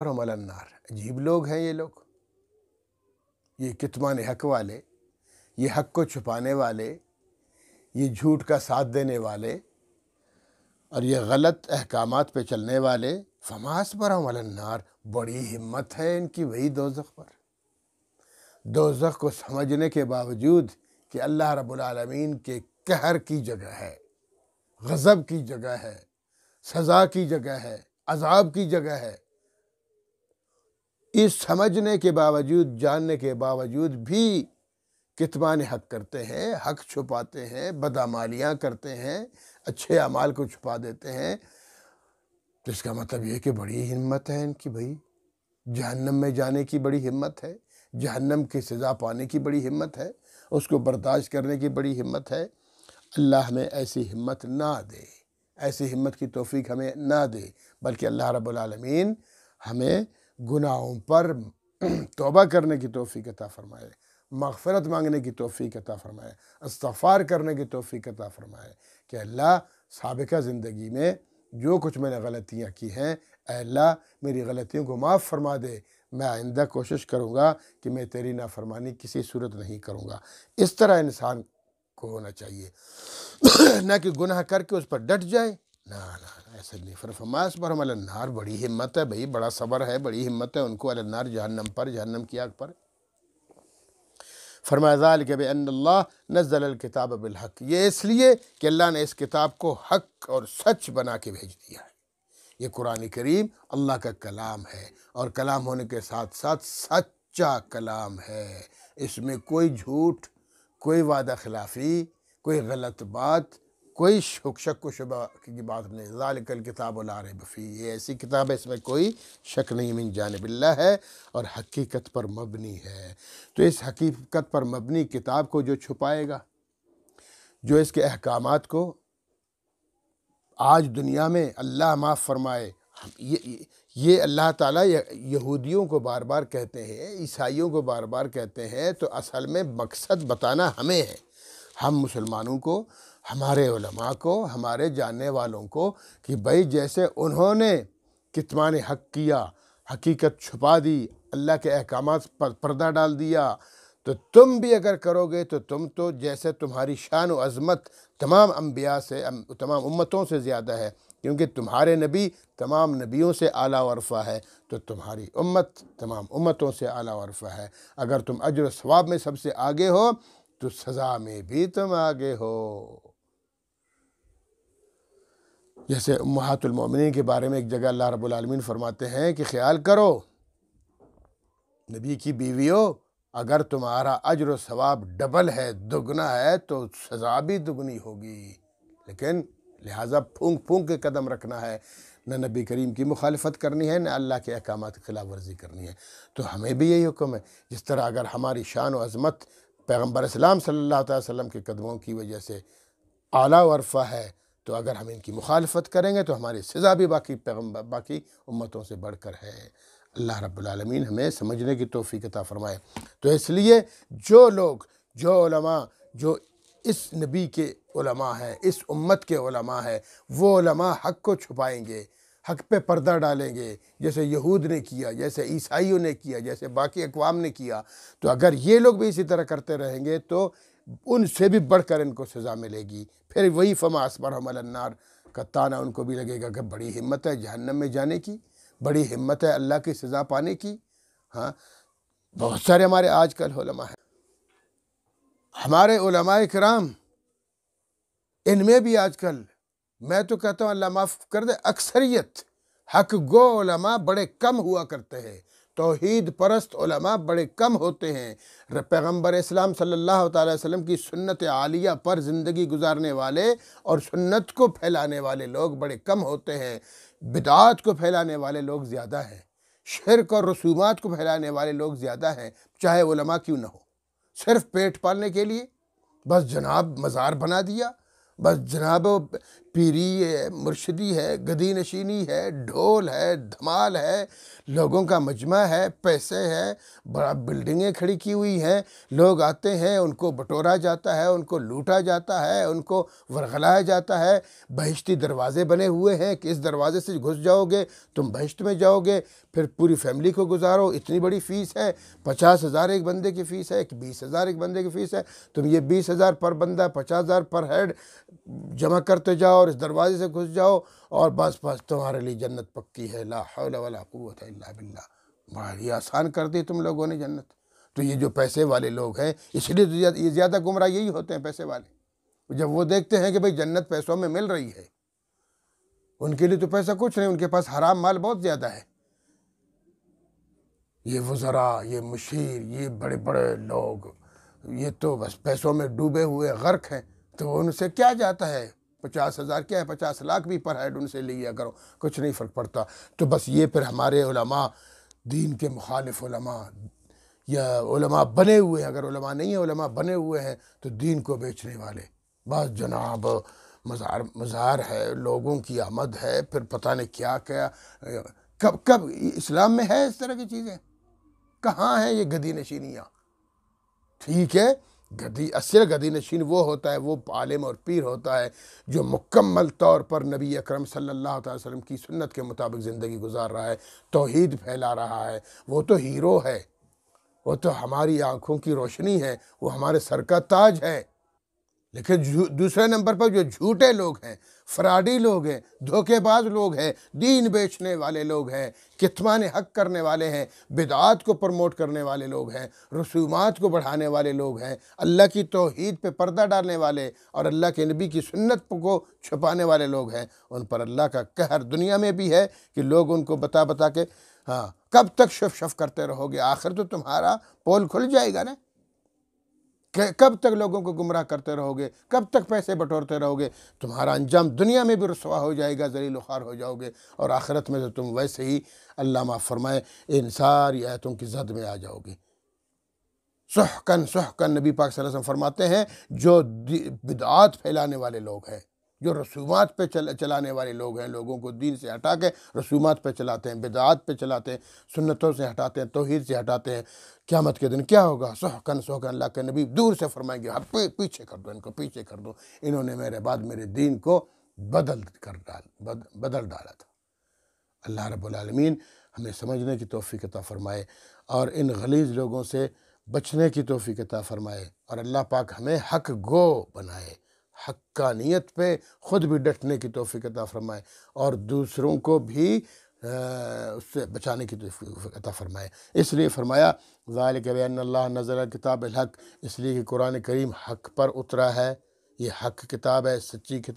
النار، عجیب لوگ ہیں یہ لوگ، یہ کتمان حق والے، یہ حق کو چھپانے والے، یہ جھوٹ کا ساتھ دینے والے اور یہ غلط احکامات پہ چلنے والے. فما اصبرهم علی النار، بڑی ہمت ہے ان کی وہی دوزخ پر. دوزخ کو سمجھنے کے باوجود کہ اللہ رب العالمین کے قہر کی جگہ ہے، غضب کی جگہ ہے، سزا کی جگہ ہے، عذاب کی جگہ ہے، اس سمجھنے کے باوجود، جاننے کے باوجود بھی کتمان حق کرتے ہیں، حق چھپاتے ہیں، بدعمالیاں کرتے ہیں، اچھے اعمال کو چھپا دیتے ہیں. تو اس کا مطلب یہ کہ بڑی ہمت ہے ان کی، بھائی جہنم میں جانے کی بڑی ہمت ہے، جہنم کی سزا پانے کی بڑی ہمت ہے، اس کو برداشت کرنے کی بڑی ہمت ہے. اللہ ہمیں ایسی ہمت نہ دے، ایسی ہمت کی توفیق ہمیں نہ دے، بلکہ اللہ رب العالمین ہمیں گناہوں پر توبہ کرنے کی توفیق عطا فرمائے، مغفرت مانگنے کی توفیق عطا فرمائے، استغفار کرنے کی توفیق عطا فرمائے کہ اللہ سابقہ زندگی میں جو کچھ میں نے غلطیاں کی ہیں، اے اللہ میری غلطیوں کو معاف فرما دے. میں آئندہ کوشش کروں گا کہ میں تیری نافرمانی کسی صورت نہیں کروں گا. اس طرح انسان کو ہونا چاہیے، نہ کہ گناہ کر کے اس پر ڈٹ جائے. نہ ایسا نہیں. فما اصبرهم علی النار، بڑی ہمت ہے بھائی، بڑا صبر ہے، بڑی ہمت ہے ان کو علی النار، جہنم پر، جہنم کی آگ پر. فرمایا ذالک بان اللہ نزل الکتاب بالحق، یہ اس لیے کہ اللہ نے اس کتاب کو حق اور سچ بنا کے بھیج دیا ہے. یہ قرآن کریم اللہ کا کلام ہے، اور کلام ہونے کے ساتھ ساتھ سچا کلام ہے. اس میں کوئی جھوٹ، کوئی وعدہ خلافی، کوئی غلط بات، کوئی شک و شبہ کی بات نہیں. ذالک الکتاب لا ریب فیہ، یہ ایسی کتاب ہے اس میں کوئی شک نہیں، من جانب اللہ ہے اور حقیقت پر مبنی ہے. تو اس حقیقت پر مبنی کتاب کو جو چھپائے گا، جو اس کے احکامات کو آج دنیا میں اللہ معاف فرمائے، یہ اللہ تعالیٰ یہودیوں کو بار بار کہتے ہیں، عیسائیوں کو بار بار کہتے ہیں، تو اصل میں مقصد بتانا ہمیں ہے، ہم مسلمانوں کو، ہمارے علماء کو، ہمارے جاننے والوں کو، کہ بھائی جیسے انہوں نے کتمان حق کیا، حقیقت چھپا دی، اللہ کے احکامات پر پردہ ڈال دیا، تو تم بھی اگر کرو گے تو تم تو جیسے تمہاری شان و عظمت تمام انبیاء سے، تمام امتوں سے زیادہ ہے، کیونکہ تمہارے نبی تمام نبیوں سے اعلیٰ و ارفع ہے، تو تمہاری امت تمام امتوں سے اعلیٰ و ارفع ہے. اگر تم اجر و ثواب میں سب سے آگے ہو تو سزا میں بھی تم آگے ہو. جیسے امہات المومنین کے بارے میں ایک جگہ اللہ رب العالمین فرماتے ہیں کہ خیال کرو نبی کی بیویوں، اگر تمہارا اجر و ثواب ڈبل ہے، دگنا ہے، تو سزا بھی دگنی ہوگی. لیکن لہٰذا پھونک پھونک کے قدم رکھنا ہے، نہ نبی کریم کی مخالفت کرنی ہے، نہ اللہ کے احکامات کی خلاف ورزی کرنی ہے. تو ہمیں بھی یہی حکم ہے. جس طرح اگر ہماری شان و عظمت پیغمبر اسلام صلی اللہ علیہ وسلم کے قدموں کی وجہ سے اعلیٰ و ارفع ہے، تو اگر ہم ان کی مخالفت کریں گے تو ہماری سزا بھی باقی امتوں سے بڑھ کر ہے. اللہ رب العالمین ہمیں سمجھنے کی توفیق عطا فرمائے. تو اس لیے جو لوگ، جو علماء، جو اس نبی کے علماء ہیں، اس امت کے علماء ہیں، وہ علماء حق کو چھپائیں گے، حق پہ پردہ ڈالیں گے، جیسے یہود نے کیا، جیسے عیسائیوں نے کیا، جیسے باقی اقوام نے کیا. تو اگر یہ لوگ بھی اسی طرح کرتے رہیں گے تو ان سے بھی بڑھ کر ان کو سزا ملے گی. پھر وہی فما اصبرهم علی النار کا طعنہ ان کو بھی لگے گا کہ بڑی ہمت ہے جہنم میں جانے کی، بڑی ہمت ہے اللہ کی سزا پانے کی. ہاں، بہت سارے ہمارے آج کل علماء ہیں، ہمارے علماء کرام، ان میں بھی آج کل میں تو کہتا ہوں اللہ معاف کر دے، اکثریت حق گو علماء بڑے کم ہوا کرتے ہیں، توحید پرست علماء بڑے کم ہوتے ہیں. پیغمبر اسلام صلی اللہ تعالی وسلم کی سنت عالیہ پر زندگی گزارنے والے اور سنت کو پھیلانے والے لوگ بڑے کم ہوتے ہیں. بدعات کو پھیلانے والے لوگ زیادہ ہیں، شرک اور رسومات کو پھیلانے والے لوگ زیادہ ہیں، چاہے علماء کیوں نہ ہو. صرف پیٹ پالنے کے لیے بس جناب مزار بنا دیا، بس جناب پیری ہے، مرشدی ہے، گدی نشینی ہے، ڈھول ہے، دھمال ہے، لوگوں کا مجمع ہے، پیسے ہے، بڑا بلڈنگیں کھڑی کی ہوئی ہیں، لوگ آتے ہیں، ان کو بٹورا جاتا ہے، ان کو لوٹا جاتا ہے، ان کو ورغلایا جاتا ہے۔ بہشتی دروازے بنے ہوئے ہیں کہ اس دروازے سے گھس جاؤ گے تم بہشت میں جاؤ گے، پھر پوری فیملی کو گزارو، اتنی بڑی فیس ہے، 50,000 ایک بندے کی فیس ہے کہ 20,000 ایک بندے کی فیس ہے، تم یہ 20,000 پر بندہ، 50,000 پر ہیڈ جمع کرتے جاؤ اور اس دروازے سے گھس جاؤ اور بس تمہارے لیے جنت پکی ہے۔ لا حول ولا قوت الا باللہ، بڑی آسان کر دی تم لوگوں نے جنت۔ تو یہ جو پیسے والے لوگ ہیں، اس لیے تو یہ زیادہ گمراہ یہی ہوتے ہیں پیسے والے، جب وہ دیکھتے ہیں کہ بھئی جنت پیسوں میں مل رہی ہے، ان کے لیے تو پیسہ کچھ نہیں، ان کے پاس حرام مال بہت زیادہ ہے۔ یہ وزراء، یہ مشیر، یہ بڑے بڑے لوگ، یہ تو بس پیسوں میں ڈوبے ہوئے غرق ہیں، تو ان سے کیا جاتا ہے؟ 50,000 کیا ہے، 50 لاکھ بھی پر ہیڈ ان سے لیا کرو، کچھ نہیں فرق پڑتا۔ تو بس یہ پھر ہمارے علماء، دین کے مخالف علماء یا علماء بنے ہوئے ہیں، اگر علماء نہیں ہیں علماء بنے ہوئے ہیں، تو دین کو بیچنے والے، بس جناب مزار ہے، لوگوں کی آمد ہے، پھر پتہ نہیں کیا کیا، کب اسلام میں ہے اس طرح کی چیزیں؟ کہاں ہیں یہ گدی نشینیاں؟ ٹھیک ہے، اصل گدی نشین وہ ہوتا ہے، وہ عالم اور پیر ہوتا ہے جو مکمل طور پر نبی اکرم صلی اللہ علیہ وسلم کی سنت کے مطابق زندگی گزار رہا ہے، توحید پھیلا رہا ہے، وہ تو ہیرو ہے، وہ تو ہماری آنکھوں کی روشنی ہے، وہ ہمارے سر کا تاج ہے۔ لیکن دوسرے نمبر پر جو جھوٹے لوگ ہیں، فراڈی لوگ ہیں، دھوکے باز لوگ ہیں، دین بیچنے والے لوگ ہیں، کتمان حق کرنے والے ہیں، بدعات کو پروموٹ کرنے والے لوگ ہیں، رسومات کو بڑھانے والے لوگ ہیں، اللہ کی توحید پہ پردہ ڈالنے والے اور اللہ کے نبی کی سنت کو چھپانے والے لوگ ہیں، ان پر اللہ کا قہر دنیا میں بھی ہے کہ لوگ ان کو بتا بتا کے کب تک شف کرتے رہو گے؟ آخر تو تمہارا پول کھل جائے گا نا، کب تک لوگوں کو گمراہ کرتے رہو گے؟ کب تک پیسے بٹورتے رہو گے؟ تمہارا انجام دنیا میں بھی رسوا ہو جائے گا، ذلیل و خوار ہو جاؤ گے، اور آخرت میں تو تم ویسے ہی اللہ معاف فرمائے ان ساری آیتوں کی زد میں آ جاؤ گے۔ سحقن سحقن، نبی پاک صلی اللہ علیہ وسلم فرماتے ہیں جو بدعات پھیلانے والے لوگ ہیں، جو رسومات پہ چلانے والے لوگ ہیں، لوگوں کو دین سے ہٹا کے رسومات پہ چلاتے ہیں، بدعات پہ چلاتے ہیں، سنتوں سے ہٹاتے ہیں، توحید سے ہٹاتے ہیں، قیامت کے دن کیا ہوگا؟ سحقن سحقن، اللہ کے نبی دور سے فرمائیں گے پیچھے کر دو، ان کو پیچھے کر دو، انہوں نے میرے بعد میرے دین کو بدل ڈالا تھا۔ اللہ رب العالمین ہمیں سمجھنے کی توفیق عطا فرمائے اور ان غلیظ لوگوں سے بچنے کی توفیق عطا فرمائے، اور اللہ پاک ہمیں حق گو بنائے، حقانیت پہ خود بھی ڈٹنے کی توفیق عطا فرمائے اور دوسروں کو بھی اس سے بچانے کی توفیق عطا فرمائے۔ اس لیے فرمایا ذالک بأن اللہ نزل کتاب الحق، اس لیے کہ قرآن کریم حق پر اترا ہے، یہ حق کتاب ہے، سچی کتاب